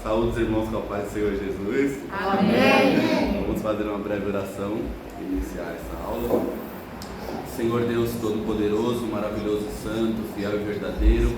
Saúde, irmãos, com a paz do Senhor Jesus. Amém. Vamos fazer uma breve oração e iniciar essa aula. Senhor Deus Todo-Poderoso, maravilhoso, santo, fiel e verdadeiro,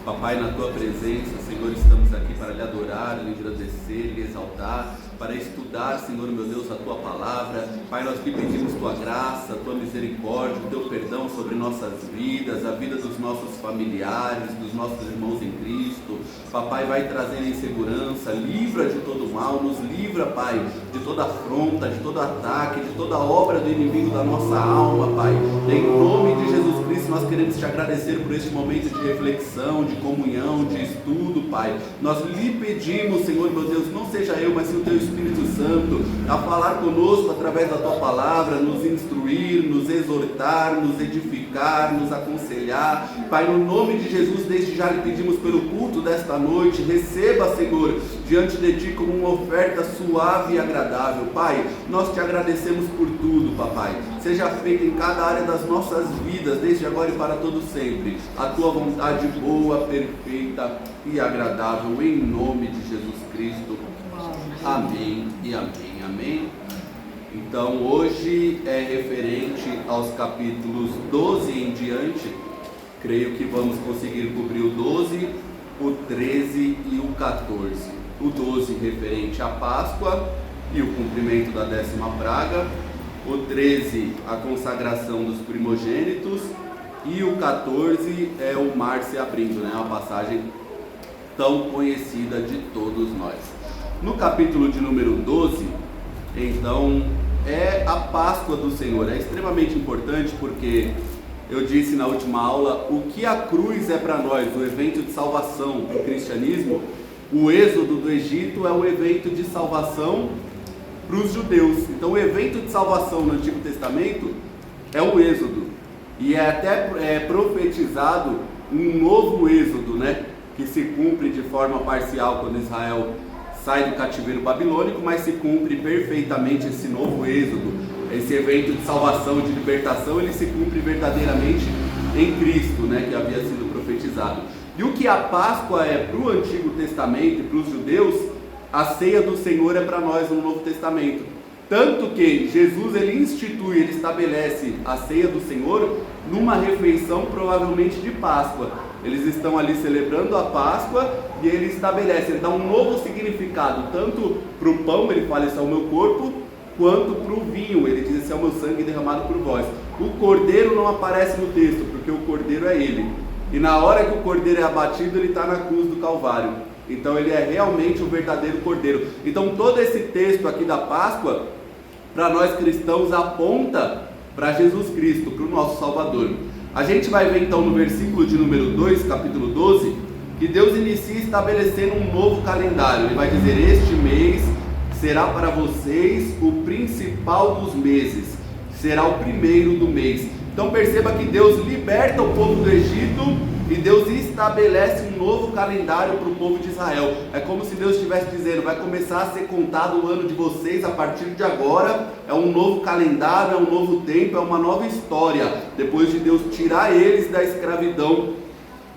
Papai, na Tua presença, Senhor, estamos aqui para lhe adorar, lhe agradecer, lhe exaltar, para estudar, Senhor, meu Deus, a Tua palavra. Pai, nós te pedimos Tua graça, Tua misericórdia, o Teu perdão sobre nossas vidas, a vida dos nossos familiares, dos nossos irmãos em Cristo. Papai, vai trazendo em segurança, livra de todo mal, nos livra, Pai, de toda afronta, de todo ataque, de toda obra do inimigo da nossa alma, Pai. Em nome de Jesus Cristo, nós queremos te agradecer por este momento de reflexão, de comunhão, de estudo, Pai. Nós lhe pedimos, Senhor, meu Deus, não seja eu, mas sim o Teu Espírito Santo, a falar conosco através da Tua palavra, nos instruir, nos exortar, nos edificar, nos aconselhar. Pai, no nome de Jesus, desde já lhe pedimos pelo culto desta noite, receba, Senhor, diante de Ti como uma oferta suave e agradável. Pai, nós te agradecemos por tudo, Papai. Seja feita em cada área das nossas vidas, desde agora e para todo sempre, a Tua vontade boa, perfeita e agradável, em nome de Jesus Cristo. Amém e amém, amém. Então hoje é referente aos capítulos 12 em diante. Creio que vamos conseguir cobrir o 12, o 13 e o 14. O 12 referente à Páscoa e o cumprimento da 10ª praga. O 13, a consagração dos primogênitos. E o 14 é o mar se abrindo, né? Uma passagem tão conhecida de todos nós. No capítulo de número 12, então, é a Páscoa do Senhor. É extremamente importante porque eu disse na última aula o que a cruz é para nós, o evento de salvação para o cristianismo. O êxodo do Egito é um evento de salvação para os judeus. Então, o evento de salvação no Antigo Testamento é o êxodo. E é até profetizado um novo êxodo, né? Que se cumpre de forma parcial quando Israel sai do cativeiro babilônico, mas se cumpre perfeitamente esse novo êxodo. Esse evento de salvação, de libertação, ele se cumpre verdadeiramente em Cristo, né? Que havia sido profetizado. E o que a Páscoa é para o Antigo Testamento e para os judeus, a ceia do Senhor é para nós no Novo Testamento. Tanto que Jesus, ele institui, ele estabelece a ceia do Senhor numa refeição provavelmente de Páscoa. Eles estão ali celebrando a Páscoa e ele estabelece, ele dá um novo significado, tanto para o pão, ele fala, esse é o meu corpo, quanto para o vinho, ele diz, esse é o meu sangue derramado por vós. O cordeiro não aparece no texto, porque o cordeiro é ele. E na hora que o cordeiro é abatido, ele está na cruz do Calvário. Então ele é realmente o verdadeiro cordeiro. Então todo esse texto aqui da Páscoa, para nós cristãos, aponta para Jesus Cristo, para o nosso Salvador. A gente vai ver então no versículo de número 2, capítulo 12, que Deus inicia estabelecendo um novo calendário. Ele vai dizer, este mês será para vocês o principal dos meses, será o primeiro do mês. Então perceba que Deus liberta o povo do Egito e Deus estabelece um novo calendário para o povo de Israel. É como se Deus estivesse dizendo, vai começar a ser contado o ano de vocês a partir de agora. É um novo calendário, é um novo tempo, é uma nova história, depois de Deus tirar eles da escravidão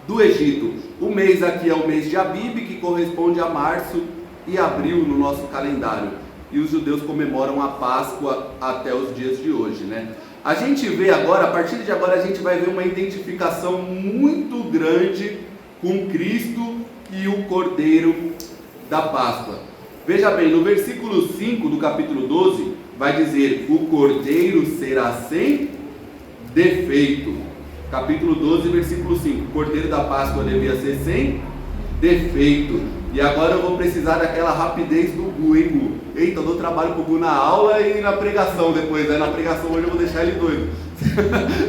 do Egito. O mês aqui é o mês de Abib, que corresponde a março e abril no nosso calendário. E os judeus comemoram a Páscoa até os dias de hoje, né? A gente vê agora, a partir de agora, a gente vai ver uma identificação muito grande com Cristo e o Cordeiro da Páscoa. Veja bem, no versículo 5 do capítulo 12, vai dizer, o Cordeiro será sem defeito. Capítulo 12, versículo 5, o Cordeiro da Páscoa devia ser sem defeito. E agora eu vou precisar daquela rapidez do Gu, hein, Gu? Eita, eu dou trabalho pro Gu na aula e na pregação depois, né? Na pregação hoje eu vou deixar ele doido,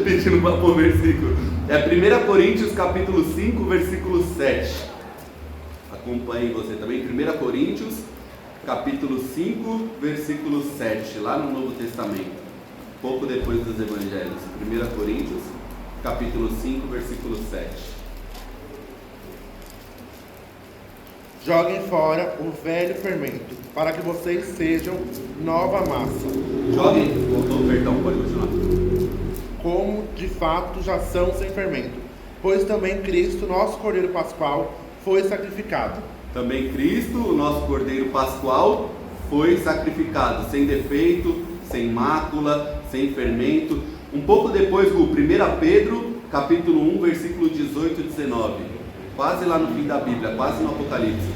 pedindo para pôr versículo. É 1 Coríntios capítulo 5, versículo 7. Acompanhe você também, 1 Coríntios capítulo 5, versículo 7, lá no Novo Testamento, pouco depois dos Evangelhos. 1 Coríntios capítulo 5, versículo 7. Joguem fora o velho fermento, para que vocês sejam nova massa. Joguem, voltou, perdão, pode continuar. Como de fato já são sem fermento, pois também Cristo, nosso Cordeiro Pascual, foi sacrificado. também Cristo, o nosso Cordeiro Pascual, foi sacrificado, sem defeito, sem mácula, sem fermento. Um pouco depois, o 1 Pedro, capítulo 1, versículo 18 e 19. Quase lá no fim da Bíblia, quase no Apocalipse.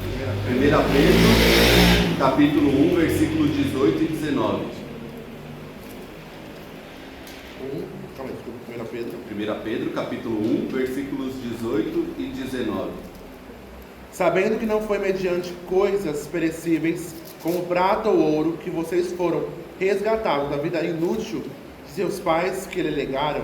1 Pedro, capítulo 1, versículo 18 e 19. 1 Pedro, capítulo 1, versículos 18 e 19. Sabendo que não foi mediante coisas perecíveis, como prata ou ouro, que vocês foram resgatados da vida inútil de seus pais que lhe legaram,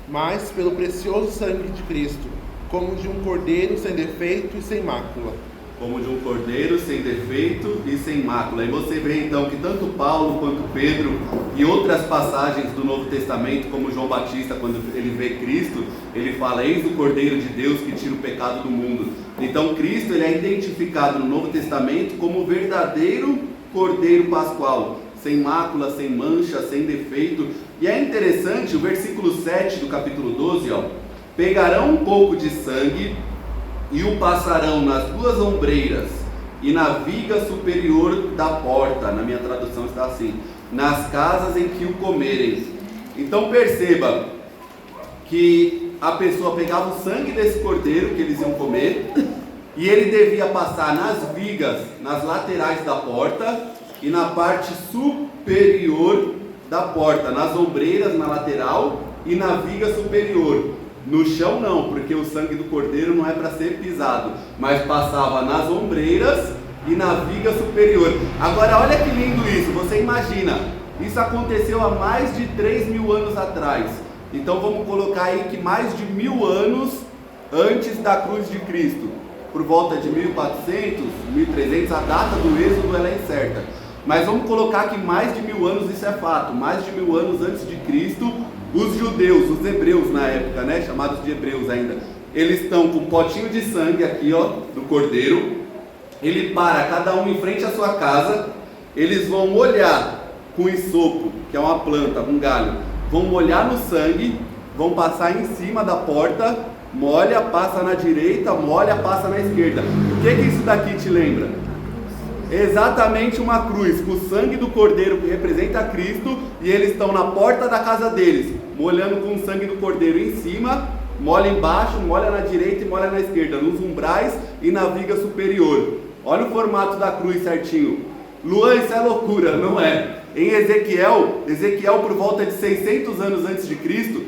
mas pelo precioso sangue de Cristo, como de um cordeiro sem defeito e sem mácula. Como de um cordeiro sem defeito e sem mácula. E você vê então que tanto Paulo quanto Pedro e outras passagens do Novo Testamento, como João Batista, quando ele vê Cristo, ele fala: eis o Cordeiro de Deus que tira o pecado do mundo. Então Cristo, ele é identificado no Novo Testamento como o verdadeiro Cordeiro Pascual, sem mácula, sem mancha, sem defeito. E é interessante, o versículo 7 do capítulo 12, pegarão um pouco de sangue e o passarão nas duas ombreiras e na viga superior da porta. Na minha tradução está assim: nas casas em que o comerem. Então perceba que a pessoa pegava o sangue desse cordeiro que eles iam comer e ele devia passar nas vigas, nas laterais da porta e na parte superior da porta, nas ombreiras na lateral e na viga superior. No chão não, porque o sangue do cordeiro não é para ser pisado, mas passava nas ombreiras e na viga superior. Agora olha que lindo isso, você imagina, isso aconteceu há mais de 3.000 anos atrás. Então vamos colocar aí que mais de 1.000 anos antes da cruz de Cristo, por volta de 1400, 1300, a data do êxodo ela é incerta, mas vamos colocar que mais de 1.000 anos, isso é fato, mais de 1.000 anos antes de Cristo, os judeus, os hebreus na época, né, chamados de hebreus ainda, eles estão com um potinho de sangue aqui, do cordeiro. Ele para cada um em frente à sua casa, eles vão molhar com isopo, que é uma planta, um galho, vão molhar no sangue, vão passar em cima da porta, molha, passa na direita, molha, passa na esquerda. O que isso daqui te lembra? Exatamente uma cruz, com o sangue do cordeiro que representa Cristo, e eles estão na porta da casa deles, molhando com o sangue do cordeiro em cima, molha embaixo, molha na direita e molha na esquerda, nos umbrais e na viga superior. Olha o formato da cruz certinho. Luan, isso é loucura, não é? Em Ezequiel por volta de 600 anos antes de Cristo,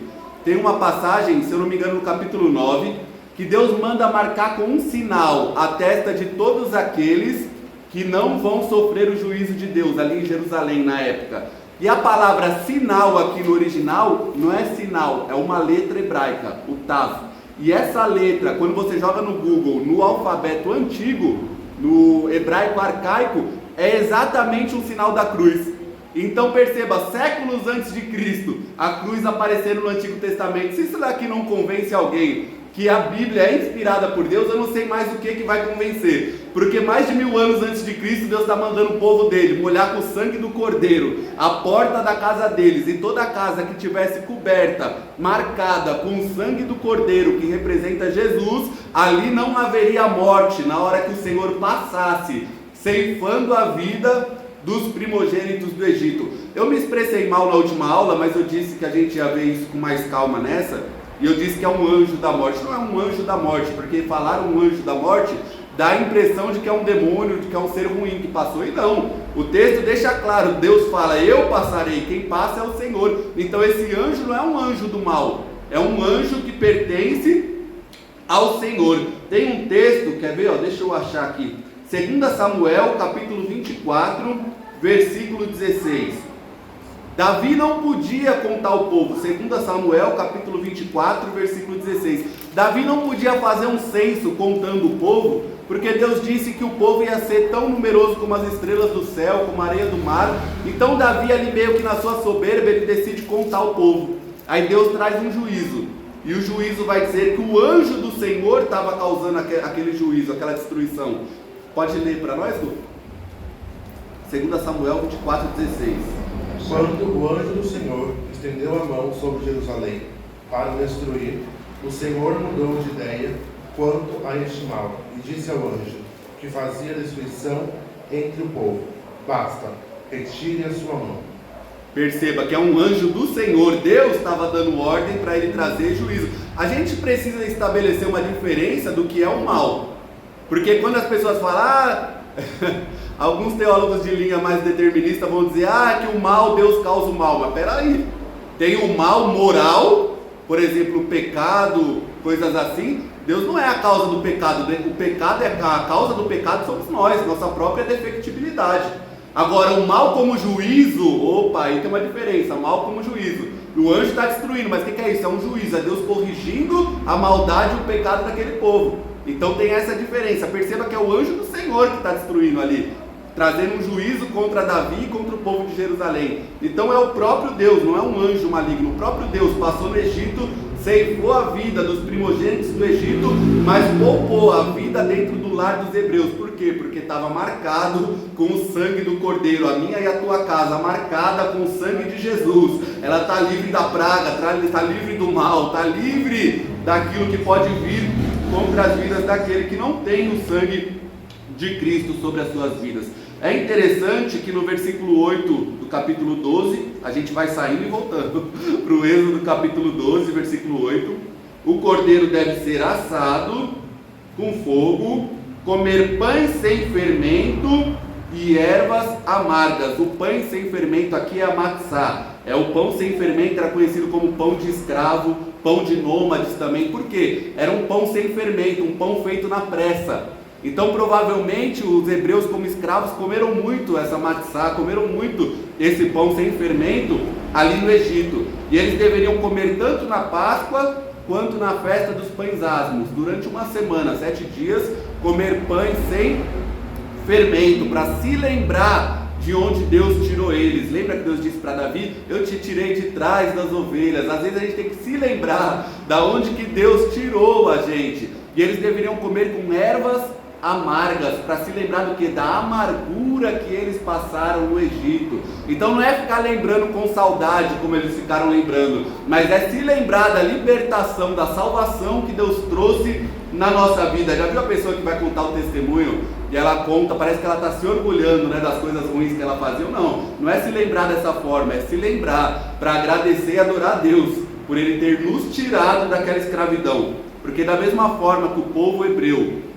tem uma passagem, se eu não me engano no capítulo 9, que Deus manda marcar com um sinal a testa de todos aqueles que não vão sofrer o juízo de Deus, ali em Jerusalém na época. E a palavra sinal aqui no original não é sinal, é uma letra hebraica, o Tav. E essa letra, quando você joga no Google, no alfabeto antigo, no hebraico arcaico, é exatamente um sinal da cruz. Então perceba, séculos antes de Cristo, a cruz aparecendo no Antigo Testamento. Se isso daqui não convence alguém que a Bíblia é inspirada por Deus, eu não sei mais o que vai convencer. Porque mais de 1.000 anos antes de Cristo, Deus está mandando o povo dele molhar com o sangue do cordeiro a porta da casa deles, e toda a casa que tivesse coberta, marcada com o sangue do cordeiro, que representa Jesus, ali não haveria morte na hora que o Senhor passasse, ceifando a vida dos primogênitos do Egito. Eu me expressei mal na última aula, mas eu disse que a gente ia ver isso com mais calma nessa, e eu disse que é um anjo da morte. Não é um anjo da morte, porque falar um anjo da morte dá a impressão de que é um demônio, de que é um ser ruim que passou, e não. O texto deixa claro, Deus fala: eu passarei, quem passa é o Senhor. Então esse anjo não é um anjo do mal, é um anjo que pertence ao Senhor. Tem um texto, quer ver? Deixa eu achar aqui, 2 Samuel, capítulo 24, versículo 16. Davi não podia contar o povo. 2 Samuel, capítulo 24, versículo 16. Davi não podia fazer um censo contando o povo, porque Deus disse que o povo ia ser tão numeroso como as estrelas do céu, como a areia do mar. Então Davi, ali meio que na sua soberba, ele decide contar o povo. Aí Deus traz um juízo, e o juízo vai dizer que o anjo do Senhor estava causando aquele juízo, aquela destruição. Pode ler para nós, Lu? 2 Samuel 24, 16. Quando o anjo do Senhor estendeu a mão sobre Jerusalém para o destruir, o Senhor mudou de ideia quanto a este mal, e disse ao anjo que fazia destruição entre o povo. Basta, retire a sua mão. Perceba que é um anjo do Senhor. Deus estava dando ordem para ele trazer juízo. A gente precisa estabelecer uma diferença do que é o mal, porque quando as pessoas falam, alguns teólogos de linha mais determinista vão dizer, que o mal, Deus causa o mal. Mas peraí, tem o mal moral, por exemplo, o pecado, coisas assim. Deus não é a causa do pecado. O pecado a causa do pecado somos nós, nossa própria defectibilidade. Agora, o mal como juízo, aí tem uma diferença, mal como juízo. O anjo está destruindo, mas o que é isso? É um juízo, é Deus corrigindo a maldade e o pecado daquele povo. Então tem essa diferença. Perceba que é o anjo do Senhor que está destruindo ali, trazendo um juízo contra Davi e contra o povo de Jerusalém. Então é o próprio Deus, não é um anjo maligno. O próprio Deus passou no Egito, ceifou a vida dos primogênitos do Egito, mas poupou a vida dentro do lar dos hebreus. Por quê? Porque estava marcado com o sangue do Cordeiro. A minha e a tua casa, marcada com o sangue de Jesus. Ela está livre da praga, está livre do mal, está livre daquilo que pode vir contra as vidas daquele que não tem o sangue de Cristo sobre as suas vidas. É interessante que no versículo 8 do capítulo 12, a gente vai saindo e voltando para o Êxodo do capítulo 12, versículo 8. O cordeiro deve ser assado com fogo, comer pães sem fermento e ervas amargas. O pães sem fermento aqui é a matzá. É o pão sem fermento, era conhecido como pão de escravo, pão de nômades também. Por quê? Era um pão sem fermento, um pão feito na pressa. Então provavelmente os hebreus como escravos comeram muito essa matzá, comeram muito esse pão sem fermento ali no Egito. E eles deveriam comer tanto na Páscoa quanto na festa dos pães asmos. Durante uma semana, 7 dias, comer pães sem fermento, para se lembrar de onde Deus tirou eles. Lembra que Deus disse para Davi, eu te tirei de trás das ovelhas. Às vezes a gente tem que se lembrar da onde que Deus tirou a gente. E eles deveriam comer com ervas amargas, para se lembrar do que? Da amargura que eles passaram no Egito. Então não é ficar lembrando com saudade como eles ficaram lembrando, mas é se lembrar da libertação, da salvação que Deus trouxe na nossa vida. Já viu a pessoa que vai contar o testemunho e ela conta, parece que ela está se orgulhando, né, das coisas ruins que ela fazia? Não é se lembrar dessa forma, é se lembrar para agradecer e adorar a Deus por Ele ter nos tirado daquela escravidão. Porque da mesma forma que o povo hebreu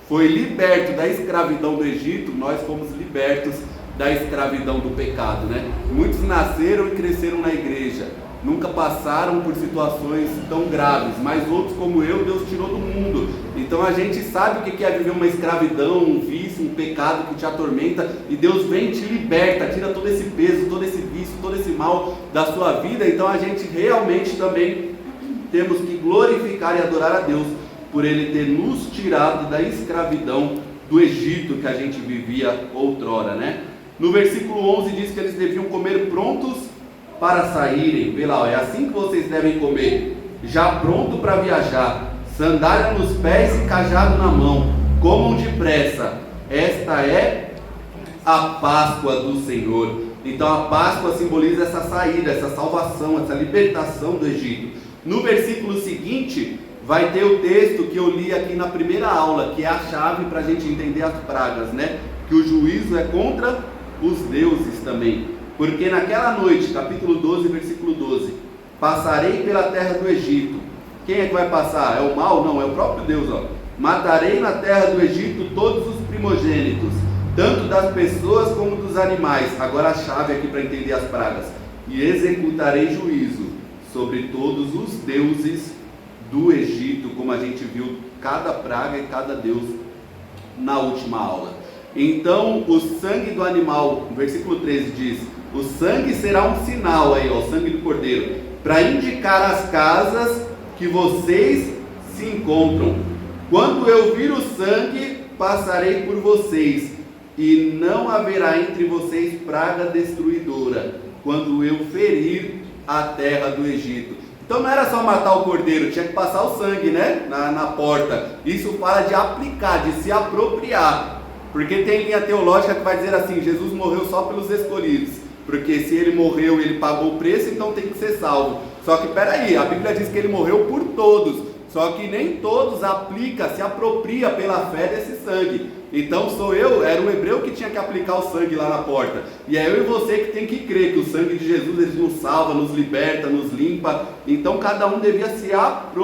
foi liberto da escravidão do Egito, nós fomos libertos da escravidão do pecado, né? Muitos nasceram e cresceram na igreja, nunca passaram por situações tão graves, mas outros como eu, Deus tirou do mundo. Então a gente sabe o que é viver uma escravidão, um vício, um pecado que te atormenta, e Deus vem e te liberta, tira todo esse peso, todo esse vício, todo esse mal da sua vida. Então a gente realmente também temos que glorificar e adorar a Deus por Ele ter nos tirado da escravidão do Egito que a gente vivia outrora, né? No versículo 11 diz que eles deviam comer prontos para saírem. Vê lá, é assim que vocês devem comer, já pronto para viajar, sandália nos pés e cajado na mão, comam depressa, esta é a Páscoa do Senhor. Então a Páscoa simboliza essa saída, essa salvação, essa libertação do Egito. No versículo seguinte vai ter o texto que eu li aqui na primeira aula, que é a chave para a gente entender as pragas, né? Que o juízo é contra os deuses também. Porque naquela noite, capítulo 12, versículo 12, passarei pela terra do Egito. Quem é que vai passar? É o mal? Não, é o próprio Deus, ó. Matarei na terra do Egito todos os primogênitos, tanto das pessoas como dos animais. Agora a chave aqui para entender as pragas. E executarei juízo sobre todos os deuses do Egito, como a gente viu cada praga e cada deus na última aula. Então o sangue do animal, no versículo 13 diz, o sangue será um sinal aí, ó, o sangue do cordeiro, para indicar as casas que vocês se encontram. Quando eu vir o sangue, passarei por vocês, e não haverá entre vocês praga destruidora, quando eu ferir a terra do Egito. Então não era só matar o cordeiro, tinha que passar o sangue, né, na porta. Isso fala de aplicar, de se apropriar. Porque tem linha teológica que vai dizer assim, Jesus morreu só pelos escolhidos. Porque se ele morreu, ele pagou o preço, então tem que ser salvo. Só que peraí, a Bíblia diz que ele morreu por todos. Só que nem todos se apropria pela fé desse sangue. Então sou eu, era um hebreu que tinha que aplicar o sangue lá na porta. E é eu e você que tem que crer que o sangue de Jesus ele nos salva, nos liberta, nos limpa. Então cada um devia se apropriar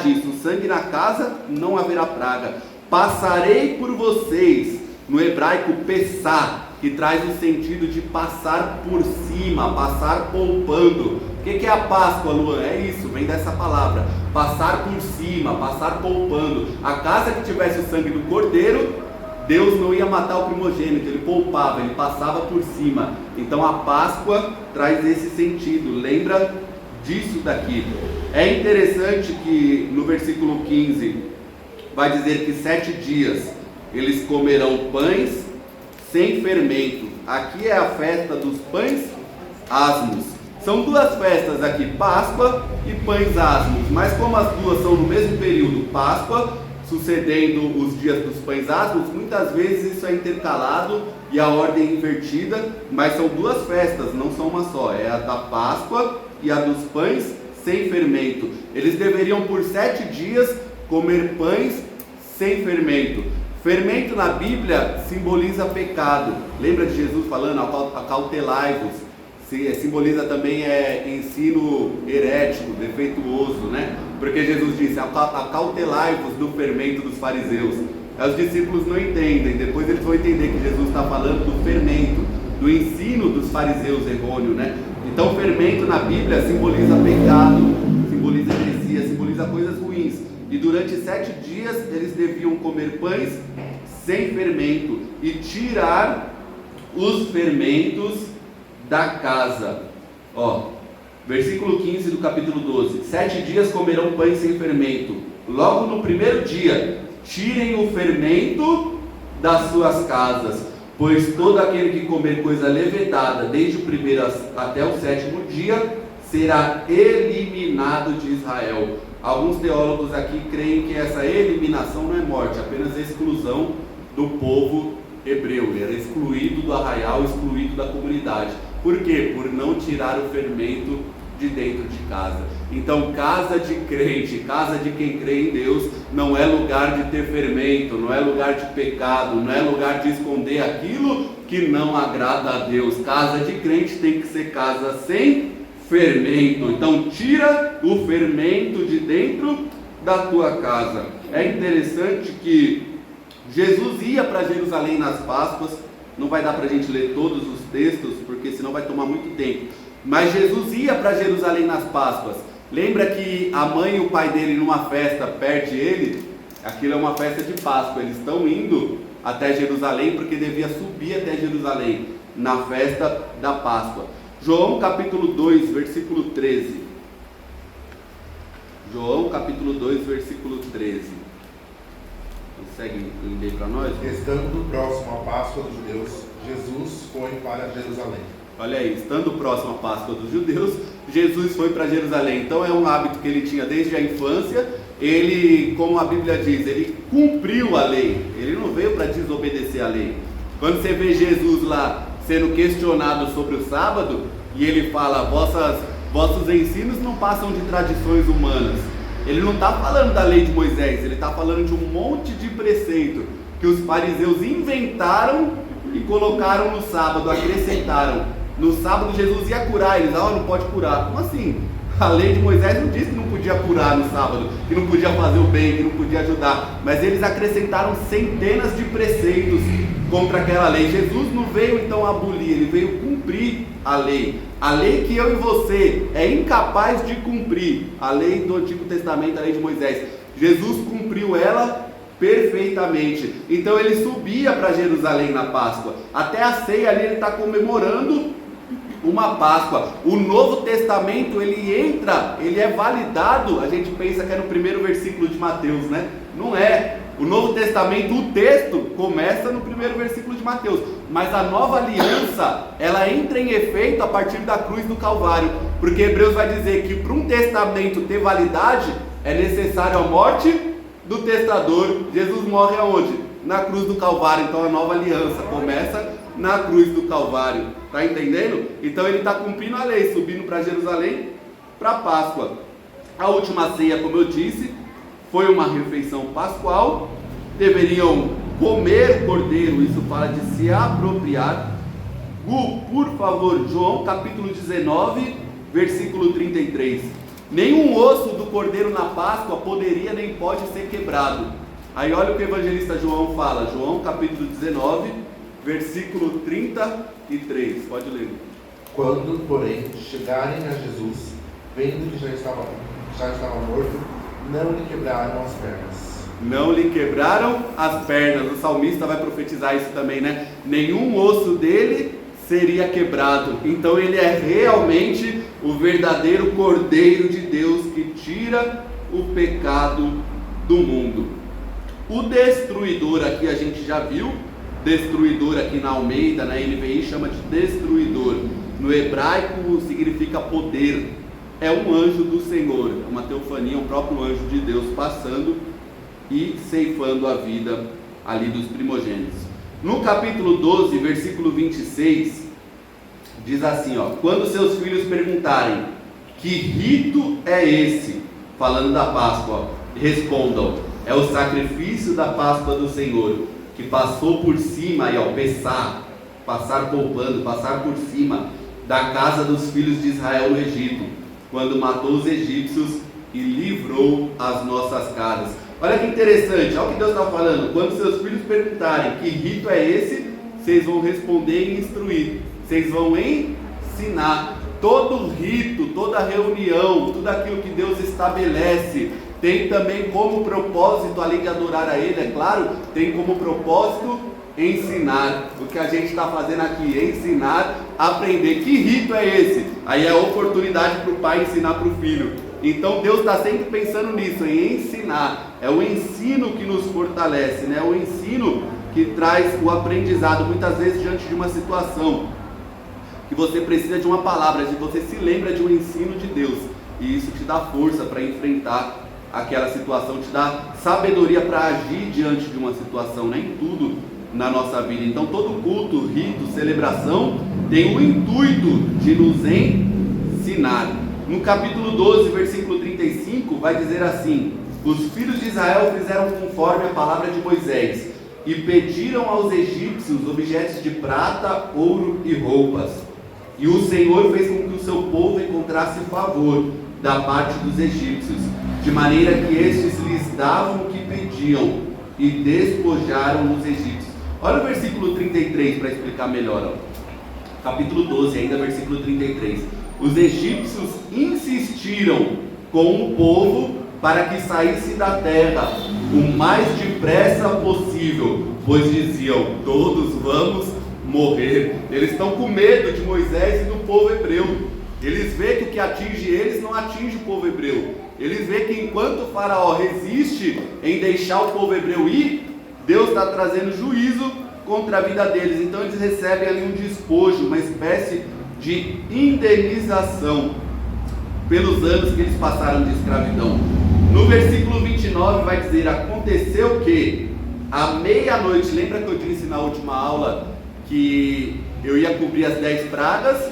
disso. O sangue na casa, não haverá praga. Passarei por vocês, no hebraico pesar, que traz o sentido de passar por cima, passar poupando. O que é a Páscoa, Luan? É isso, vem dessa palavra, passar por cima, passar poupando. A casa que tivesse o sangue do cordeiro, Deus não ia matar o primogênito, ele poupava, ele passava por cima. Então a Páscoa traz esse sentido, lembra disso daqui. É interessante que no versículo 15 vai dizer que 7 dias eles comerão pães sem fermento. Aqui é a festa dos pães asmos. São duas festas aqui, Páscoa e pães asmos, mas como as duas são no mesmo período, Páscoa sucedendo os dias dos pães asmos, muitas vezes isso é intercalado e a ordem invertida, mas são duas festas, não são uma só, é a da Páscoa e a dos pães sem fermento. Eles deveriam por 7 dias comer pães sem fermento. Fermento na Bíblia simboliza pecado. Lembra de Jesus falando, acautelai-vos? Simboliza também ensino herético, defeituoso, né? Porque Jesus disse, acautelai-vos do fermento dos fariseus. Os discípulos não entendem, depois eles vão entender que Jesus está falando do fermento, do ensino dos fariseus errôneo, né? Então fermento na Bíblia simboliza pecado, simboliza heresia, simboliza coisas ruins. E durante 7 dias eles deviam comer pães sem fermento e tirar os fermentos da casa. Versículo 15 do capítulo 12. 7 dias comerão pães sem fermento. Logo no primeiro dia, tirem o fermento das suas casas, pois todo aquele que comer coisa levedada, desde o primeiro até o 7º dia, será eliminado de Israel. Alguns teólogos aqui creem que essa eliminação não é morte, apenas a exclusão do povo hebreu. Ele era excluído do arraial, excluído da comunidade. Por quê? Por não tirar o fermento de dentro de casa. Então, casa de crente, casa de quem crê em Deus, não é lugar de ter fermento, não é lugar de pecado, não é lugar de esconder aquilo que não agrada a Deus. Casa de crente tem que ser casa sem fermento. Então, tira o fermento de dentro da tua casa. É interessante que Jesus ia para Jerusalém nas Páscoas. Não vai dar para a gente ler todos os textos, porque senão vai tomar muito tempo. Mas Jesus ia para Jerusalém nas Páscoas. Lembra que a mãe e o pai dele numa festa perde ele? Aquilo é uma festa de Páscoa. Eles estão indo até Jerusalém porque devia subir até Jerusalém na festa da Páscoa. João capítulo 2, versículo 13. João capítulo 2, versículo 13. Consegue ler para nós? Estando próximo à Páscoa dos judeus, Jesus foi para Jerusalém. Olha aí, estando próximo à Páscoa dos judeus, Jesus foi para Jerusalém. Então é um hábito que ele tinha desde a infância. Ele, como a Bíblia diz, ele cumpriu a lei. Ele não veio para desobedecer a lei. Quando você vê Jesus lá sendo questionado sobre o sábado, e ele fala, vossos ensinos não passam de tradições humanas. Ele não está falando da lei de Moisés, ele está falando de um monte de preceito que os fariseus inventaram e colocaram no sábado, acrescentaram. No sábado Jesus ia curar, eles não pode curar. Como assim? A lei de Moisés não disse que não podia curar no sábado, que não podia fazer o bem, que não podia ajudar. Mas eles acrescentaram centenas de preceitos contra aquela lei. Jesus não veio então abolir, ele veio cumprir a lei. A lei que eu e você é incapaz de cumprir, a lei do Antigo Testamento, a lei de Moisés. Jesus cumpriu ela perfeitamente. Então ele subia para Jerusalém na Páscoa. Até a ceia ali ele está comemorando uma Páscoa. O Novo Testamento ele entra, ele é validado. A gente pensa que é no primeiro versículo de Mateus, né? Não é. O Novo Testamento, o texto começa no primeiro versículo de Mateus, mas a nova aliança, ela entra em efeito a partir da cruz do Calvário, porque Hebreus vai dizer que para um testamento ter validade, é necessário a morte do testador. Jesus morre aonde? Na cruz do Calvário. Então a nova aliança começa na cruz do Calvário, tá entendendo? Então ele está cumprindo a lei, subindo para Jerusalém para a Páscoa. A última ceia, como eu disse, foi uma refeição pascual, deveriam comer o cordeiro, isso fala de se apropriar. Gu, por favor, João capítulo 19, versículo 33. Nenhum osso do cordeiro na Páscoa poderia nem pode ser quebrado. Aí olha o que o evangelista João fala, João capítulo 19, versículo 33, pode ler. Quando, porém, chegarem a Jesus, vendo que já estava morto, não lhe quebraram as pernas. Não lhe quebraram as pernas. O salmista vai profetizar isso também, né? Nenhum osso dele seria quebrado. Então ele é realmente o verdadeiro Cordeiro de Deus que tira o pecado do mundo. O destruidor aqui a gente já viu. Destruidor aqui na Almeida, na NVI chama de destruidor. No hebraico significa poder. É um anjo do Senhor, uma teofania, um próprio anjo de Deus passando e ceifando a vida ali dos primogênitos. No capítulo 12, versículo 26, diz assim, ó: quando seus filhos perguntarem que rito é esse, falando da Páscoa, respondam: é o sacrifício da Páscoa do Senhor, que passou por cima, aí ó, passar poupando, passar por cima da casa dos filhos de Israel no Egito, quando matou os egípcios e livrou as nossas casas. Olha que interessante, olha o que Deus está falando. Quando seus filhos perguntarem que rito é esse, vocês vão responder e instruir, vocês vão ensinar. Todo rito, toda reunião, tudo aquilo que Deus estabelece, tem também como propósito, além de adorar a Ele, é claro, tem como propósito ensinar. O que a gente está fazendo aqui é ensinar, aprender. Que rito é esse? Aí é a oportunidade para o pai ensinar para o filho. Então Deus está sempre pensando nisso, em ensinar. É o ensino que nos fortalece, né? É o ensino que traz o aprendizado. Muitas vezes diante de uma situação que você precisa de uma palavra, de você se lembra de um ensino de Deus, e isso te dá força para enfrentar aquela situação, te dá sabedoria para agir diante de uma situação, né? Em tudo na nossa vida. Então todo culto, rito, celebração tem o intuito de nos ensinar. No capítulo 12, versículo 35, vai dizer assim: os filhos de Israel fizeram conforme a palavra de Moisés e pediram aos egípcios objetos de prata, ouro e roupas. E o Senhor fez com que o seu povo encontrasse favor da parte dos egípcios, de maneira que estes lhes davam o que pediam e despojaram os egípcios. Olha o versículo 33 para explicar melhor. Ó. Capítulo 12, ainda versículo 33. Os egípcios insistiram com o povo para que saísse da terra o mais depressa possível, pois diziam: todos vamos morrer. Eles estão com medo de Moisés e do povo hebreu. Eles veem que o que atinge eles não atinge o povo hebreu. Eles veem que enquanto o faraó resiste em deixar o povo hebreu ir, Deus está trazendo juízo contra a vida deles. Então eles recebem ali um despojo, uma espécie de indenização pelos anos que eles passaram de escravidão. No versículo 29 vai dizer: aconteceu que à meia-noite, lembra que eu disse na última aula que eu ia cobrir as 10 pragas,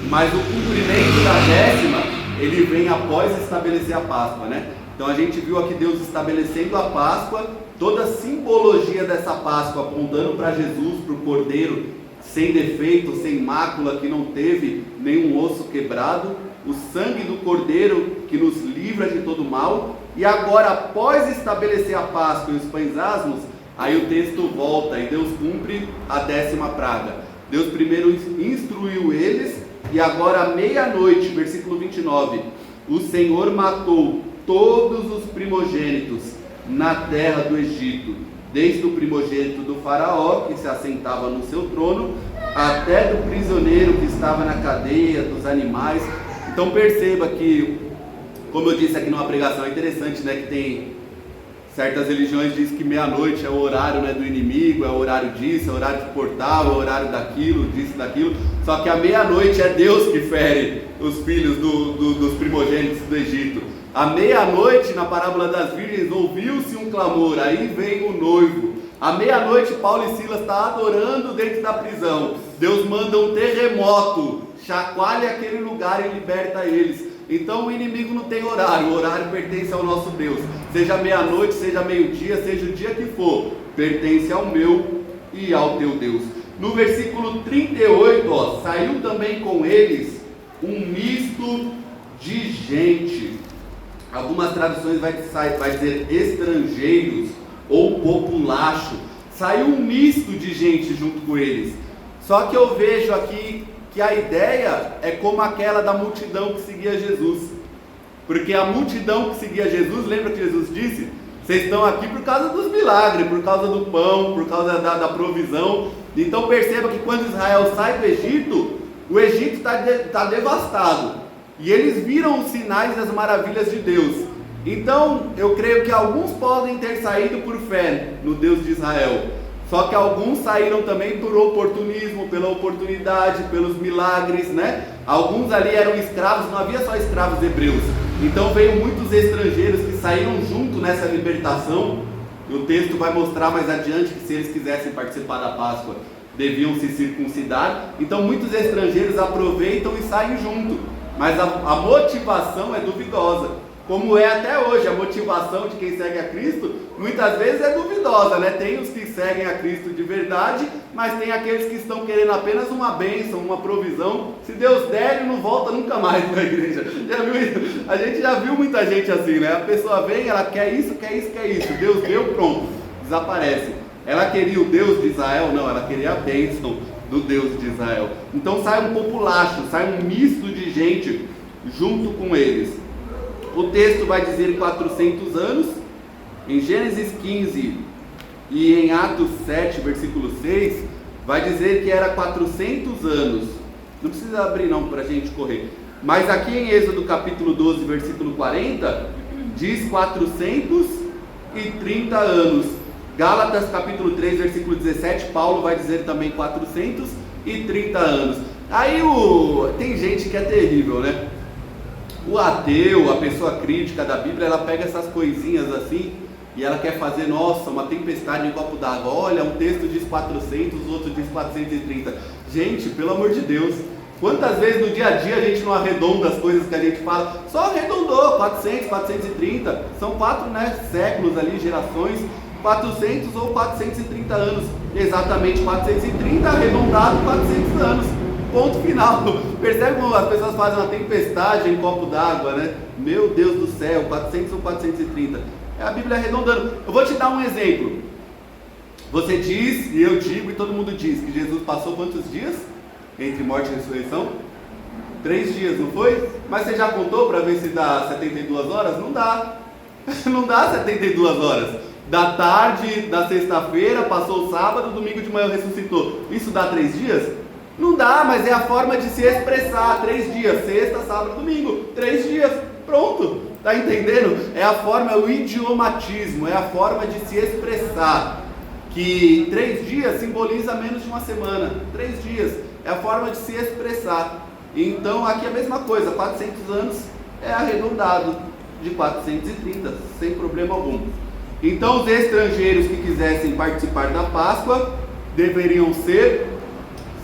mas o cumprimento da 10ª, ele vem após estabelecer a Páscoa, né? Então a gente viu aqui Deus estabelecendo a Páscoa, toda a simbologia dessa Páscoa apontando para Jesus, para o Cordeiro sem defeito, sem mácula, que não teve nenhum osso quebrado, o sangue do Cordeiro que nos livra de todo mal. E agora, após estabelecer a Páscoa e os pães asmos, aí o texto volta e Deus cumpre a 10ª praga. Deus primeiro instruiu eles, e agora à meia-noite, versículo 29, o Senhor matou todos os primogênitos na terra do Egito, desde o primogênito do faraó, que se assentava no seu trono, até do prisioneiro que estava na cadeia, dos animais. Então perceba que, como eu disse aqui numa pregação, é interessante, né, que tem certas religiões que dizem que meia-noite é o horário, né, do inimigo, é o horário disso, é o horário de portal, é o horário daquilo, disso, daquilo. Só que a meia-noite é Deus que fere os filhos dos primogênitos do Egito. À meia-noite, na parábola das virgens, ouviu-se um clamor, aí vem o noivo. À meia-noite, Paulo e Silas estão adorando dentro da prisão. Deus manda um terremoto, chacoalha aquele lugar e liberta eles. Então o inimigo não tem horário, o horário pertence ao nosso Deus. Seja meia-noite, seja meio-dia, seja o dia que for, pertence ao meu e ao teu Deus. No versículo 38, ó, saiu também com eles um misto de gente. Algumas traduções vai dizer estrangeiros ou populacho. Saiu um misto de gente junto com eles. Só que eu vejo aqui que a ideia é como aquela da multidão que seguia Jesus. Porque a multidão que seguia Jesus, lembra que Jesus disse? Vocês estão aqui por causa dos milagres, por causa do pão, por causa da provisão. Então perceba que quando Israel sai do Egito, o Egito está devastado. E eles viram os sinais e as maravilhas de Deus. Então eu creio que alguns podem ter saído por fé no Deus de Israel. Só que alguns saíram também por oportunismo, pela oportunidade, pelos milagres, né? Alguns ali eram escravos, não havia só escravos hebreus. Então veio muitos estrangeiros que saíram junto nessa libertação. O texto vai mostrar mais adiante que se eles quisessem participar da Páscoa, deviam se circuncidar. Então muitos estrangeiros aproveitam e saem junto. Mas a motivação é duvidosa. Como é até hoje, a motivação de quem segue a Cristo, muitas vezes é duvidosa, né? Tem os que seguem a Cristo de verdade, mas tem aqueles que estão querendo apenas uma bênção, uma provisão. Se Deus der, ele não volta nunca mais para a igreja. Já viu isso? A gente já viu muita gente assim, né? A pessoa vem, ela quer isso, quer isso, quer isso. Deus deu, pronto, desaparece. Ela queria o Deus de Israel? Não, ela queria a bênção do Deus de Israel. Então sai um populacho, sai um misto de gente junto com eles. O texto vai dizer 400 anos, em Gênesis 15 e em Atos 7, versículo 6, vai dizer que era 400 anos. Não precisa abrir não para a gente correr. Mas aqui em Êxodo capítulo 12, versículo 40, diz 430 anos. Gálatas capítulo 3, versículo 17, Paulo vai dizer também 430 anos. Aí tem gente que é terrível, né? O ateu, a pessoa crítica da Bíblia, ela pega essas coisinhas assim e ela quer fazer, nossa, uma tempestade em copo d'água. Olha, um texto diz 400, o outro diz 430. Gente, pelo amor de Deus, quantas vezes no dia a dia a gente não arredonda as coisas que a gente fala? Só arredondou, 400, 430. São 4 séculos ali, gerações, 400 ou 430 anos. Exatamente 430, arredondado 400 anos. Ponto final. Percebe como as pessoas fazem uma tempestade em copo d'água, né? Meu Deus do céu, 400 ou 430. É a Bíblia arredondando. Eu vou te dar um exemplo. Você diz, e eu digo, e todo mundo diz, que Jesus passou quantos dias entre morte e ressurreição? 3 dias, não foi? Mas você já contou para ver se dá 72 horas? Não dá. Não dá 72 horas. Da tarde, da sexta-feira, passou o sábado, domingo de manhã ressuscitou. Isso dá 3 dias? Não dá, mas é a forma de se expressar. 3 dias, sexta, sábado, domingo, 3 dias, pronto, tá entendendo? É a forma, é o idiomatismo, é a forma de se expressar, que 3 dias simboliza menos de uma semana. 3 dias, é a forma de se expressar. Então aqui é a mesma coisa, 400 anos é arredondado de 430, sem problema algum. Então os estrangeiros que quisessem participar da Páscoa deveriam ser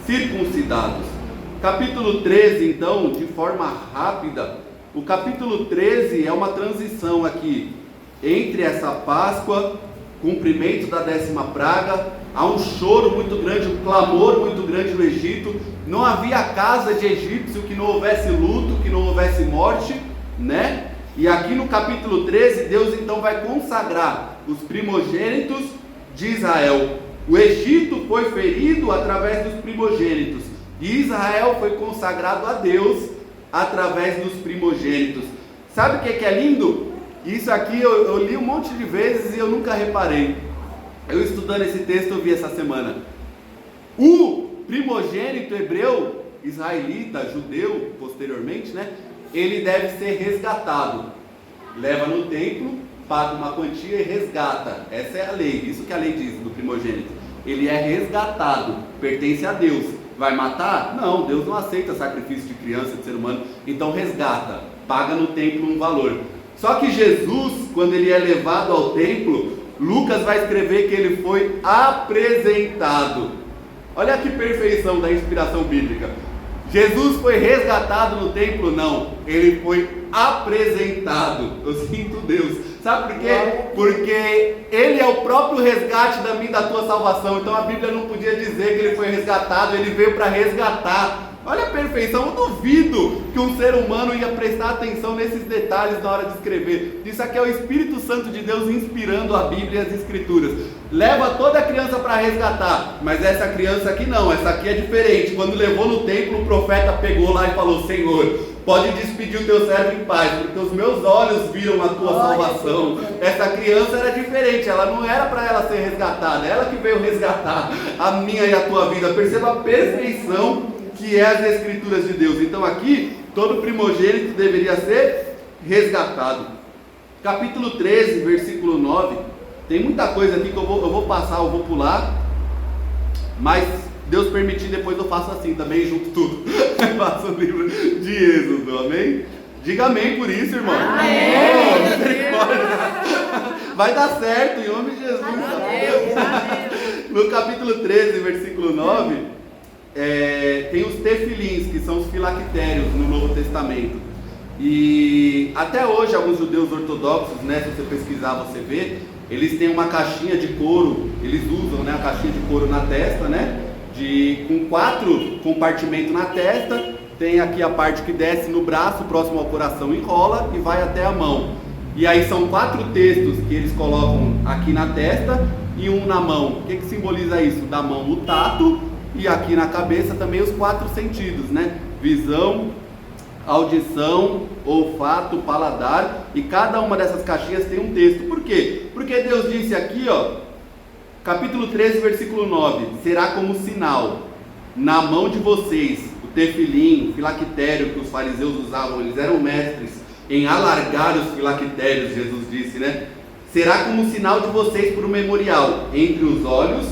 circuncidados. Capítulo 13, então, de forma rápida, o capítulo 13 é uma transição aqui entre essa Páscoa, cumprimento da 10ª praga. Há um choro muito grande, um clamor muito grande no Egito. Não havia casa de egípcio que não houvesse luto, que não houvesse morte, né? E aqui no capítulo 13, Deus então vai consagrar os primogênitos de Israel. O Egito foi ferido através dos primogênitos, e Israel foi consagrado a Deus através dos primogênitos. Sabe o que é lindo? Isso aqui eu li um monte de vezes e eu nunca reparei. Eu estudando esse texto eu vi essa semana. O primogênito hebreu, israelita, judeu, posteriormente, né? Ele deve ser resgatado. Leva no templo, paga uma quantia e resgata. Essa é a lei, isso que a lei diz do primogênito. Ele é resgatado, pertence a Deus. Vai matar? Não, Deus não aceita sacrifício de criança, de ser humano. Então resgata, paga no templo um valor. Só que Jesus, quando ele é levado ao templo, Lucas vai escrever que ele foi apresentado. Olha que perfeição da inspiração bíblica. Jesus foi resgatado no templo? Não, ele foi apresentado. Eu sinto Deus. Sabe por quê? Porque ele é o próprio resgate da minha e da tua salvação. Então a Bíblia não podia dizer que ele foi resgatado, ele veio para resgatar. Olha a perfeição, eu duvido que um ser humano ia prestar atenção nesses detalhes na hora de escrever. Isso aqui é o Espírito Santo de Deus inspirando a Bíblia e as Escrituras. Leva toda a criança para resgatar, mas essa criança aqui não, essa aqui é diferente. Quando levou no templo, o profeta pegou lá e falou: Senhor, pode despedir o teu servo em paz, porque os meus olhos viram a tua salvação. Essa criança era diferente, ela não era para ela ser resgatada, ela que veio resgatar a minha e a tua vida. Perceba a perfeição que é as Escrituras de Deus. Então aqui, todo primogênito deveria ser resgatado. Capítulo 13, versículo 9, tem muita coisa aqui que eu vou passar, eu vou pular, mas Deus permitir, depois eu faço assim também, junto tudo. Faço o livro de Êxodo, amém? Diga amém por isso, irmão. Amém. Vai dar certo, em nome de Jesus. Amém. No capítulo 13, versículo 9, tem os tefilins, que são os filactérios no Novo Testamento. E até hoje, alguns judeus ortodoxos, né, se você pesquisar, você vê, eles têm uma caixinha de couro, eles usam, né, a caixinha de couro na testa, né, com 4 compartimentos na testa. Tem aqui a parte que desce no braço, próximo ao coração, enrola e vai até a mão. E aí são 4 textos que eles colocam aqui na testa e um na mão. O que simboliza isso? Da mão o tato, e aqui na cabeça também os 4 sentidos, né? Visão, audição, olfato, paladar, e cada uma dessas caixinhas tem um texto. Por quê? Porque Deus disse aqui, ó, capítulo 13, versículo 9: será como sinal na mão de vocês o tefilim, o filactério que os fariseus usavam. Eles eram mestres em alargar os filactérios, Jesus disse, né? Será como sinal de vocês por um memorial entre os olhos,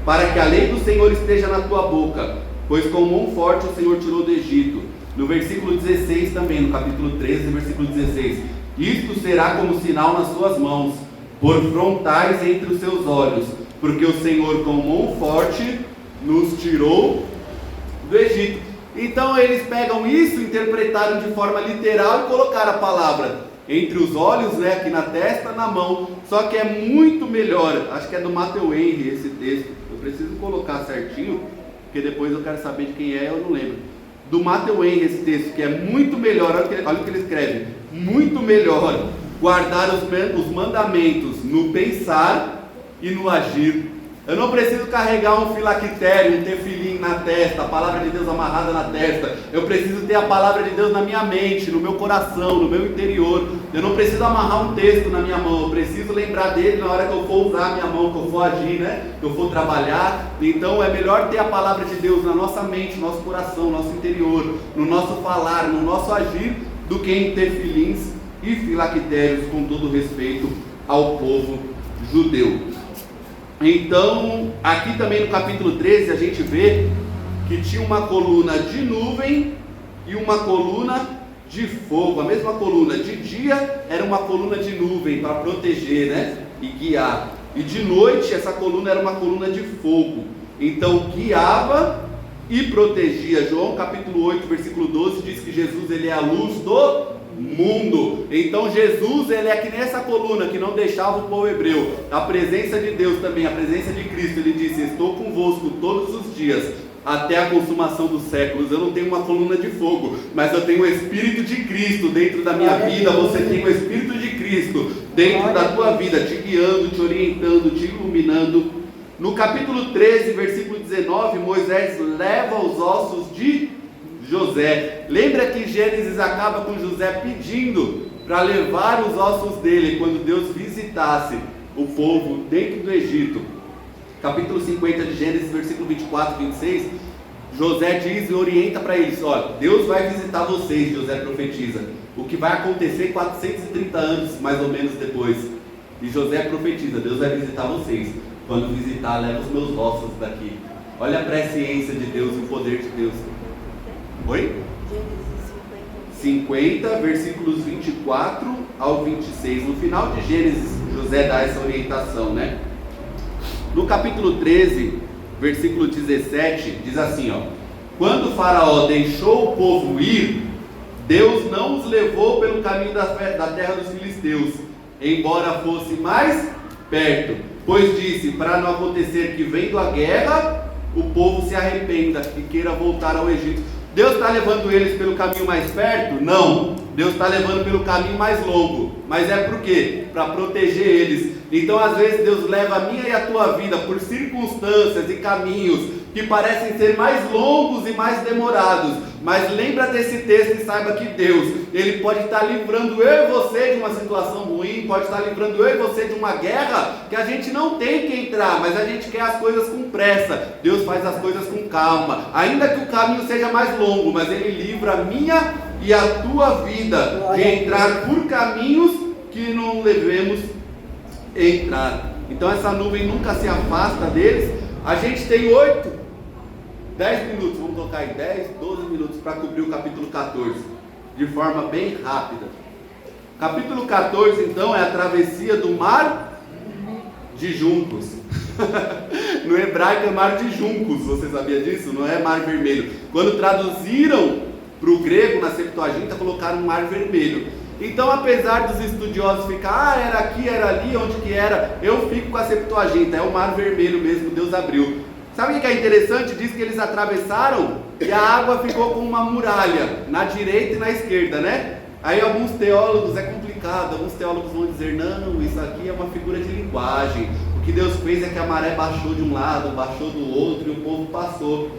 para que a lei do Senhor esteja na tua boca, pois com mão forte o Senhor tirou do Egito. No versículo 16 também, no capítulo 13, versículo 16: isto será como sinal nas suas mãos, por frontais entre os seus olhos, porque o Senhor com mão forte nos tirou do Egito. Então eles pegam isso, interpretaram de forma literal e colocaram a palavra entre os olhos, né, aqui na testa, na mão. Só que é muito melhor, acho que é do Matthew Henry esse texto, eu preciso colocar certinho, porque depois eu quero saber de quem é, eu não lembro. Do Matthew Henry esse texto, que é muito melhor, olha o que ele escreve: muito melhor guardar os mandamentos no pensar e no agir. Eu não preciso carregar um filactério, um tefilim na testa, a palavra de Deus amarrada na testa. Eu preciso ter a palavra de Deus na minha mente, no meu coração, no meu interior. Eu não preciso amarrar um texto na minha mão, eu preciso lembrar dele na hora que eu for usar a minha mão, que eu for agir, né? Que eu for trabalhar. Então é melhor ter a palavra de Deus na nossa mente, no nosso coração, no nosso interior, no nosso falar, no nosso agir, do que em tefilins e filactérios, com todo respeito ao povo judeu. Então, aqui também no capítulo 13 a gente vê que tinha uma coluna de nuvem e uma coluna de fogo. A mesma coluna de dia era uma coluna de nuvem para proteger, né, e guiar. E de noite essa coluna era uma coluna de fogo. Então guiava e protegia. João capítulo 8, versículo 12 diz que Jesus, ele é a luz do mundo. Então Jesus, ele é que nem essa coluna que não deixava o povo hebreu. A presença de Deus também, a presença de Cristo. Ele disse: estou convosco todos os dias até a consumação dos séculos. Eu não tenho uma coluna de fogo, mas eu tenho o Espírito de Cristo dentro da minha vida. Você tem o Espírito de Cristo dentro da tua vida, te guiando, te orientando, te iluminando. No capítulo 13, versículo 19, Moisés leva os ossos de José. Lembra que Gênesis acaba com José pedindo para levar os ossos dele quando Deus visitasse o povo dentro do Egito. Capítulo 50 de Gênesis, versículo 24 e 26, José diz e orienta para eles: olha, Deus vai visitar vocês. José profetiza o que vai acontecer 430 anos mais ou menos depois. E José profetiza: Deus vai visitar vocês. Quando visitar, leva os meus ossos daqui. Olha a presciência de Deus e o poder de Deus. Oi? 50, versículos 24 ao 26. No final de Gênesis, José dá essa orientação, né? No capítulo 13, versículo 17, diz assim, ó: Quando o faraó deixou o povo ir, Deus não os levou pelo caminho da terra dos filisteus, embora fosse mais perto, pois disse, para não acontecer que vendo a guerra, o povo se arrependa e queira voltar ao Egito. Deus está levando eles pelo caminho mais perto? Não, Deus está levando pelo caminho mais longo. Mas é por quê? Para proteger eles. Então às vezes Deus leva a minha e a tua vida por circunstâncias e caminhos que parecem ser mais longos e mais demorados, mas lembra desse texto e saiba que Deus, Ele pode estar livrando eu e você de uma situação ruim, pode estar livrando eu e você de uma guerra que a gente não tem que entrar, mas a gente quer as coisas com pressa. Deus faz as coisas com calma, ainda que o caminho seja mais longo, mas Ele livra a minha e a tua vida de entrar por caminhos que não devemos entrar. Então essa nuvem nunca se afasta deles. A gente tem 10 minutos, vamos colocar em 10, 12 minutos para cobrir o capítulo 14, de forma bem rápida. Capítulo 14 então é a travessia do mar de juncos. No hebraico é mar de juncos, você sabia disso? Não é mar vermelho. Quando traduziram para o grego na Septuaginta, colocaram mar vermelho. Então, apesar dos estudiosos ficar, era aqui, era ali, onde que era, eu fico com a Septuaginta, é o mar vermelho mesmo, Deus abriu. Sabe o que é interessante? Diz que eles atravessaram e a água ficou com uma muralha, na direita e na esquerda, né? Aí alguns teólogos, é complicado, alguns teólogos vão dizer, não, isso aqui é uma figura de linguagem. O que Deus fez é que a maré baixou de um lado, baixou do outro e o povo passou.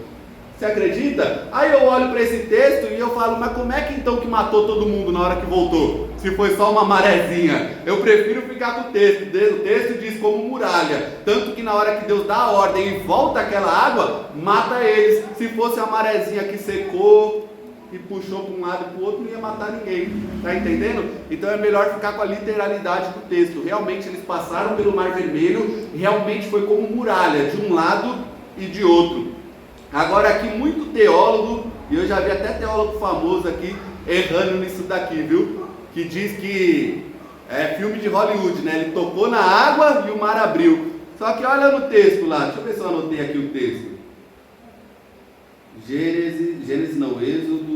Você acredita? Aí eu olho para esse texto e eu falo, mas como é que então que matou todo mundo na hora que voltou? Se foi só uma marezinha. Eu prefiro ficar com o texto. O texto diz como muralha. Tanto que na hora que Deus dá a ordem e volta aquela água, mata eles. Se fosse a marezinha que secou e puxou para um lado e para o outro, não ia matar ninguém. Está entendendo? Então é melhor ficar com a literalidade do texto. Realmente eles passaram pelo Mar Vermelho, realmente foi como muralha, de um lado e de outro. Agora aqui muito teólogo, e eu já vi até teólogo famoso aqui errando nisso daqui, viu? Que diz que é filme de Hollywood, né? Ele tocou na água e o mar abriu. Só que olha no texto lá, deixa eu ver se eu anotei aqui o texto. Gênesis não, Êxodo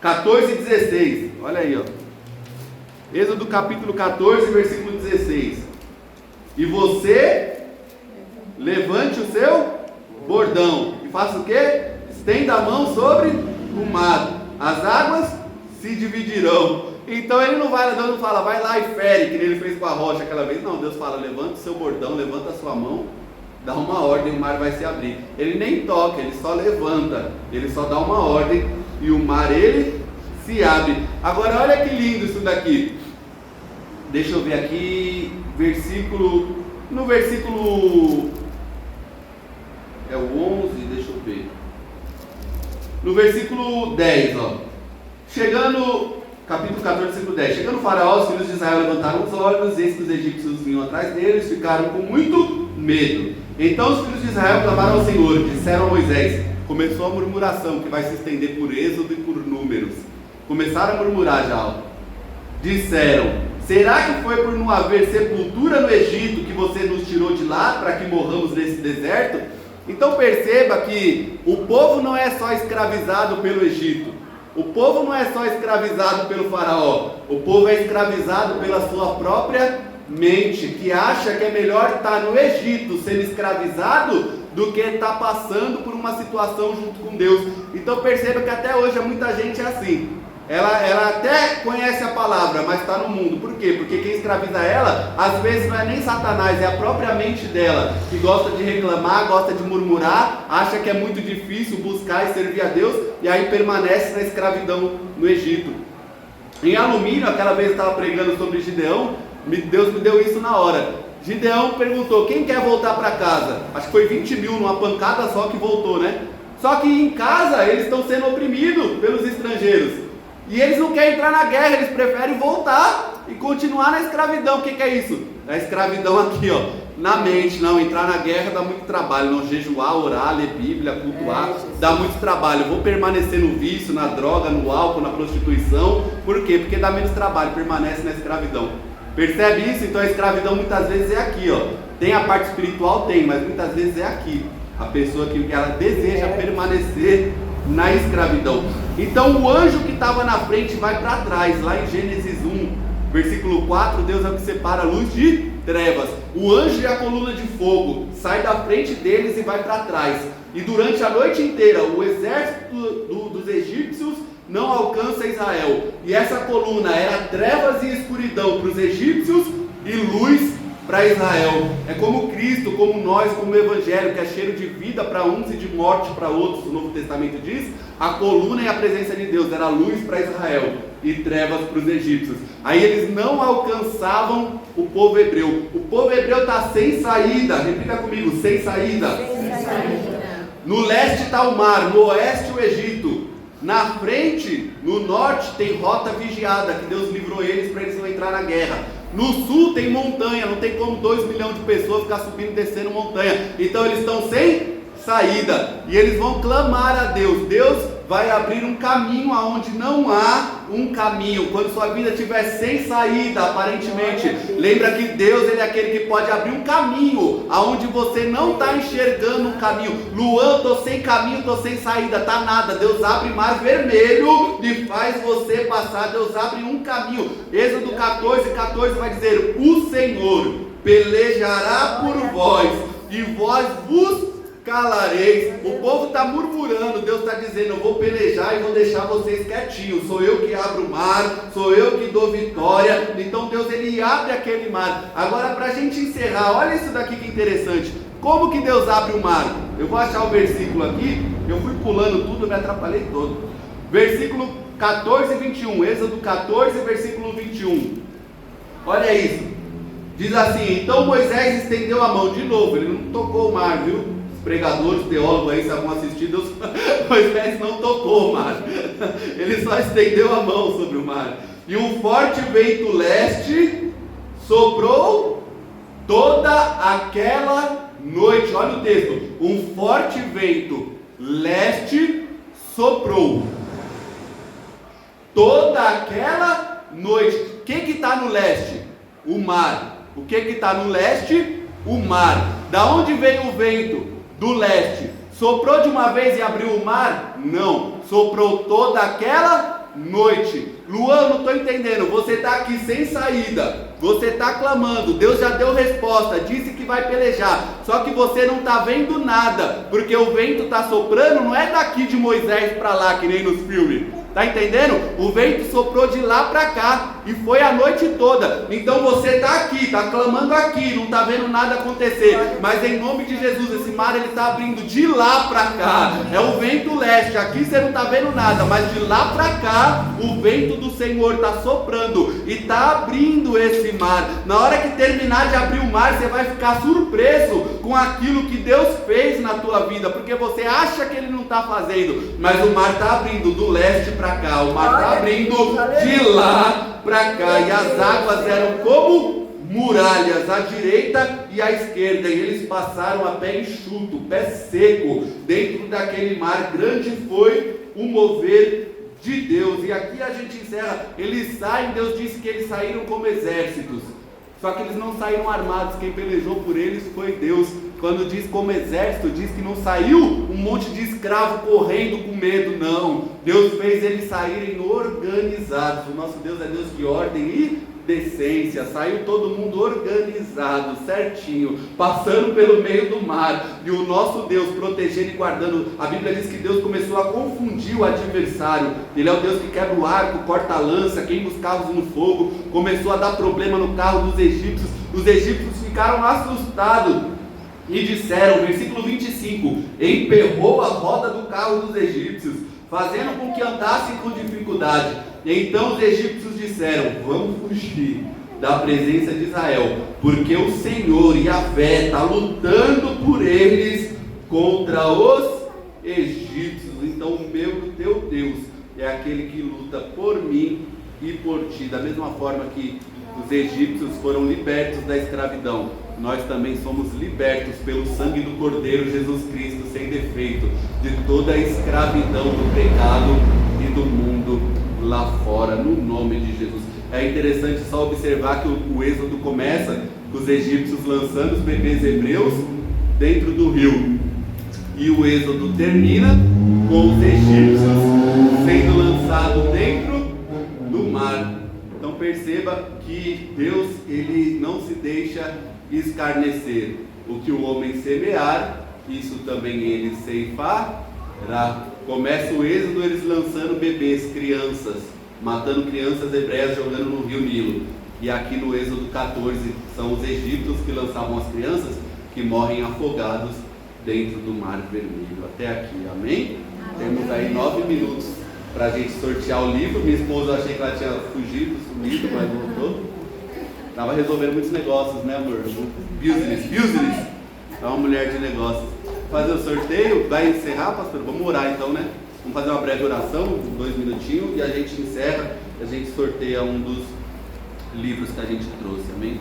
14 e 16, olha aí, ó. Êxodo capítulo 14, versículo 16. E você levante o seu bordão e faça o quê? Estenda a mão sobre o mar, as águas se dividirão. Então ele não fala, vai lá e fere, que nem ele fez com a rocha aquela vez. Não, Deus fala, levanta o seu bordão, levanta a sua mão, dá uma ordem, o mar vai se abrir. Ele nem toca, ele só levanta, ele só dá uma ordem e o mar ele se abre. Agora olha que lindo isso daqui. Deixa eu ver aqui, no versículo é o 11, deixa eu ver. No versículo 10, ó. Capítulo 14, versículo 10. Chegando o faraó, os filhos de Israel levantaram os olhos, eis que os egípcios vinham atrás deles, ficaram com muito medo. Então os filhos de Israel clamaram ao Senhor, disseram a Moisés. Começou a murmuração, que vai se estender por Êxodo e por Números. Começaram a murmurar já, ó. Disseram, será que foi por não haver sepultura no Egito que você nos tirou de lá para que morramos nesse deserto? Então perceba que o povo não é só escravizado pelo Egito. O povo não é só escravizado pelo faraó. O povo é escravizado pela sua própria mente, que acha que é melhor estar no Egito sendo escravizado do que estar passando por uma situação junto com Deus. Então perceba que até hoje muita gente é assim. Ela até conhece a palavra, mas está no mundo. Por quê? Porque quem escraviza ela, às vezes não é nem Satanás, é a própria mente dela, que gosta de reclamar, gosta de murmurar, acha que é muito difícil buscar e servir a Deus, e aí permanece na escravidão no Egito. Em Alumínio, aquela vez eu estava pregando sobre Gideão, Deus me deu isso na hora. Gideão perguntou, quem quer voltar para casa? Acho que foi 20 mil numa pancada só que voltou, né? Só que em casa eles estão sendo oprimidos pelos estrangeiros. E eles não querem entrar na guerra, eles preferem voltar e continuar na escravidão. O que é isso? A escravidão aqui, ó, na mente. Não, entrar na guerra dá muito trabalho. Não, jejuar, orar, ler Bíblia, cultuar, dá muito trabalho. Vou permanecer no vício, na droga, no álcool, na prostituição. Por quê? Porque dá menos trabalho, permanece na escravidão. Percebe isso? Então a escravidão muitas vezes é aqui, ó. Tem a parte espiritual? Tem, mas muitas vezes é aqui. A pessoa que ela deseja permanecer na escravidão. Então o anjo que estava na frente vai para trás. Lá em Gênesis 1, versículo 4, Deus é o que separa a luz de trevas. O anjo e a coluna de fogo sai da frente deles e vai para trás. E durante a noite inteira o exército dos egípcios não alcança Israel. E essa coluna era trevas e escuridão para os egípcios e luz para Israel. É como Cristo, como nós, como o Evangelho, que é cheiro de vida para uns e de morte para outros. O Novo Testamento diz: a coluna e a presença de Deus era luz para Israel e trevas para os egípcios. Aí eles não alcançavam o povo hebreu. O povo hebreu está sem saída. Repita comigo: sem saída. Sem saída. No leste está o mar, no oeste o Egito. Na frente, no norte, tem rota vigiada, que Deus livrou eles para eles não entrar na guerra. No sul tem montanha, não tem como 2 milhões de pessoas ficar subindo e descendo montanha. Então eles estão sem saída e eles vão clamar a Deus. Deus vai abrir um caminho aonde não há um caminho. Quando sua vida estiver sem saída, aparentemente, lembra que Deus, Ele é aquele que pode abrir um caminho aonde você não está enxergando um caminho. Luan, estou sem caminho, estou sem saída, tá nada. Deus abre mar vermelho e faz você passar. Deus abre um caminho. Êxodo 14 vai dizer: o Senhor pelejará por vós e vós vos calareis. O povo está murmurando. Deus está dizendo: eu vou pelejar e vou deixar vocês quietinhos. Sou eu que abro o mar, sou eu que dou vitória. Então Deus, Ele abre aquele mar. Agora, para a gente encerrar, olha isso daqui que interessante. Como que Deus abre o mar? Eu vou achar o versículo aqui. Eu fui pulando tudo, me atrapalhei todo. Versículo 14 e 21, Êxodo 14, versículo 21. Olha isso. Diz assim: então Moisés estendeu a mão. De novo, ele não tocou o mar, viu? Pregadores, teólogos aí, se vão assistir, Moisés não tocou o mar. Ele só estendeu a mão sobre o mar. E um forte vento leste soprou toda aquela noite. Olha o texto. Um forte vento leste soprou toda aquela noite. O que está no leste? O mar. O que está no leste? O mar. Da onde veio o vento? Do leste. Soprou de uma vez e abriu o mar? Não. Soprou toda aquela noite. Luan, não estou entendendo. Você está aqui sem saída. Você está clamando. Deus já deu resposta. Disse que vai pelejar. Só que você não está vendo nada. Porque o vento está soprando. Não é daqui de Moisés para lá, que nem nos filmes. Está entendendo? O vento soprou de lá para cá e foi a noite toda. Então você está aqui, está clamando aqui, não está vendo nada acontecer. Mas em nome de Jesus, esse mar ele está abrindo de lá para cá. É o vento leste. Aqui você não está vendo nada, mas de lá para cá o vento do Senhor está soprando e está abrindo esse mar. Na hora que terminar de abrir o mar, você vai ficar surpreso com aquilo que Deus fez na tua vida, porque você acha que Ele não está fazendo, mas o mar está abrindo do leste para cá, o mar está abrindo de lá para cá, e as águas eram como muralhas à direita e à esquerda, e eles passaram a pé enxuto, pé seco, dentro daquele mar. Grande foi o mover de Deus. E aqui a gente encerra. Eles saem, Deus disse que eles saíram como exércitos, só que eles não saíram armados. Quem pelejou por eles foi Deus. Quando diz como exército, diz que não saiu um monte de escravo correndo com medo, não. Deus fez eles saírem organizados. O nosso Deus é Deus de ordem e decência. Saiu todo mundo organizado, certinho, passando pelo meio do mar, e o nosso Deus protegendo e guardando. A Bíblia diz que Deus começou a confundir o adversário. Ele é o Deus que quebra o arco, corta a lança, queima os carros no fogo. Começou a dar problema no carro dos egípcios. Os egípcios ficaram assustados e disseram, versículo 25: emperrou a roda do carro dos egípcios, fazendo com que andassem com dificuldade. Então os egípcios disseram: vamos fugir da presença de Israel, porque o Senhor, Yahvé, está lutando por eles contra os egípcios. Então o meu e o teu Deus é aquele que luta por mim e por ti. Da mesma forma que os egípcios foram libertos da escravidão, nós também somos libertos pelo sangue do Cordeiro Jesus Cristo, sem defeito, de toda a escravidão do pecado e do mundo lá fora, no nome de Jesus. É interessante só observar que o Êxodo começa com os egípcios lançando os bebês hebreus dentro do rio, e o Êxodo termina com os egípcios sendo lançados dentro do mar. Então perceba que Deus, ele não se deixa escarnecer. O que o homem semear, isso também ele ceifará. Começa o Êxodo eles lançando bebês, crianças, matando crianças hebreias, jogando no rio Nilo. E aqui no Êxodo 14 são os egípcios que lançavam as crianças, que morrem afogados dentro do mar vermelho. Até aqui, amém? Temos aí 9 minutos para a gente sortear o livro. Minha esposa, eu achei que ela tinha fugido, sumido, mas voltou. Estava resolvendo muitos negócios, né, amor? Business. É uma mulher de negócios. Fazer o sorteio, vai encerrar, pastor? Vamos orar então, né? Vamos fazer uma breve oração, 2 minutinhos, e a gente encerra, a gente sorteia um dos livros que a gente trouxe, amém?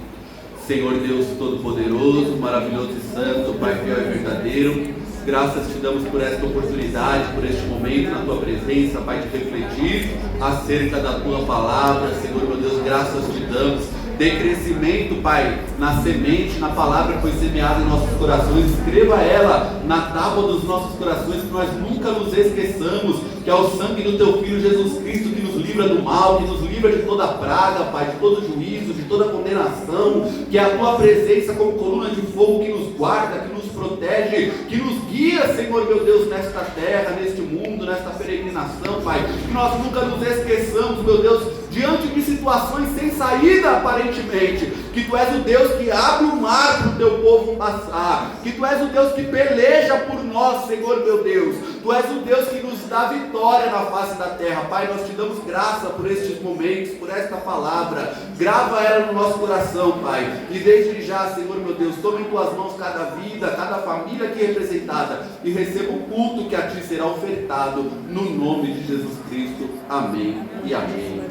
Senhor Deus Todo-Poderoso, maravilhoso e santo, Pai fiel e verdadeiro, graças te damos por esta oportunidade, por este momento na tua presença, Pai, de refletir acerca da tua palavra. Senhor meu Deus, graças te damos. Dê crescimento, Pai, na semente, na palavra que foi semeada em nossos corações. Escreva ela na tábua dos nossos corações, que nós nunca nos esqueçamos, que é o sangue do teu Filho Jesus Cristo que nos livra do mal, que nos livra de toda praga, Pai, de todo juízo, de toda condenação, que é a tua presença como coluna de fogo que nos guarda, que nos protege, que nos guia, Senhor meu Deus, nesta terra, neste mundo, nesta peregrinação, Pai, que nós nunca nos esqueçamos, meu Deus, diante de situações sem saída aparentemente, que tu és o Deus que abre o mar para o teu povo passar, que tu és o Deus que peleja por nós, Senhor meu Deus, tu és o Deus que nos dá vitória na face da terra. Pai, nós te damos graça por estes momentos, por esta palavra, grava ela no nosso coração, Pai, e desde já, Senhor meu Deus, toma em tuas mãos cada vida, cada família aqui representada, e receba o culto que a ti será ofertado, no nome de Jesus Cristo, amém e amém.